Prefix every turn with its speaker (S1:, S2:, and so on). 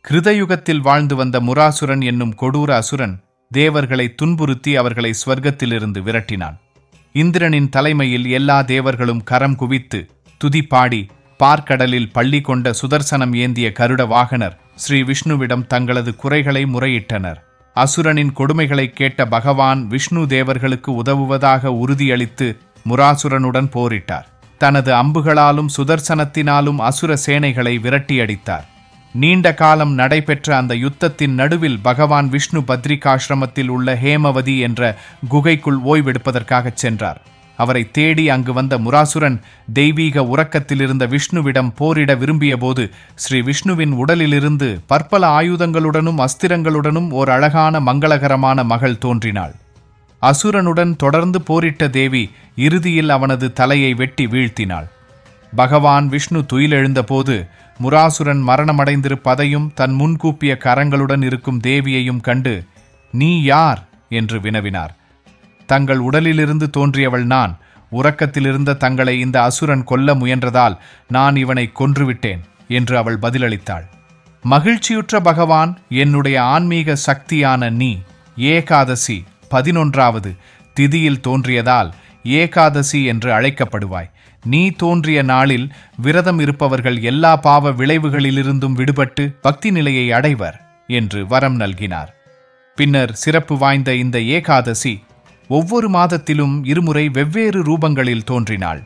S1: கிருதயுகத்தில் வாழ்ந்து வந்த முராசுரன் என்னும் கொடூர அசுரன் தேவர்களை துன்புறுத்தி அவர்களை ஸ்வர்க்கத்திலிருந்து விரட்டினான். இந்திரனின் தலைமையில் எல்லா தேவர்களும் கரம் குவித்து துதிப்பாடி பார்க்கடலில் பள்ளி கொண்ட சுதர்சனம் ஏந்திய கருட வாகனர் ஸ்ரீ விஷ்ணுவிடம் தங்களது குறைகளை முறையிட்டனர். அசுரனின் கொடுமைகளை கேட்ட பகவான் விஷ்ணு தேவர்களுக்கு உதவுவதாக உறுதியளித்து முராசுரனுடன் போரிட்டார். தனது அம்புகளாலும் சுதர்சனத்தினாலும் அசுர சேனைகளை விரட்டியடித்தார். நீண்ட காலம் நடைபெற்ற அந்த யுத்தத்தின் நடுவில் பகவான் விஷ்ணு பத்ரிகாசிரமத்தில் உள்ள ஹேமவதி என்ற குகைக்குள் ஓய்வெடுப்பதற்காகச் சென்றார். அவரை தேடி அங்கு வந்த முராசுரன் தெய்வீக உறக்கத்திலிருந்த விஷ்ணுவிடம் போரிட விரும்பியபோது ஸ்ரீ விஷ்ணுவின் உடலிலிருந்து பற்பல ஆயுதங்களுடனும் அஸ்திரங்களுடனும் ஓர் அழகான மங்களகரமான மகள் தோன்றினாள். அசுரனுடன் தொடர்ந்து போரிட்ட தேவி இறுதியில் அவனது தலையை வெட்டி வீழ்த்தினாள். பகவான் விஷ்ணு துயிலெழுந்தபோது முராசுரன் மரணமடைந்திருப்பதையும் தன் முன்கூப்பிய கரங்களுடன் இருக்கும் தேவியையும் கண்டு, "நீ யார்?" என்று வினவினார். "தங்கள் உடலிலிருந்து தோன்றியவள் நான். உறக்கத்திலிருந்த தங்களை இந்த அசுரன் கொல்ல முயன்றதால் நான் இவனை கொன்றுவிட்டேன்" என்று அவள் பதிலளித்தாள். மகிழ்ச்சியுற்ற பகவான், "என்னுடைய ஆன்மீக சக்தியான நீ ஏகாதசி 11வது திதியில் தோன்றியதால் ஏகாதசி என்று அழைக்கப்படுவாய். நீ தோன்றிய நாளில் விரதம் இருப்பவர்கள் எல்லா பாவ விளைவுகளிலிருந்தும் விடுபட்டு பக்தி நிலையை அடைவர்" என்று வரம் நல்கினார். பின்னர் சிறப்பு வாய்ந்த இந்த ஏகாதசி ஒவ்வொரு மாதத்திலும் இருமுறை வெவ்வேறு ரூபங்களில் தோன்றினாள்.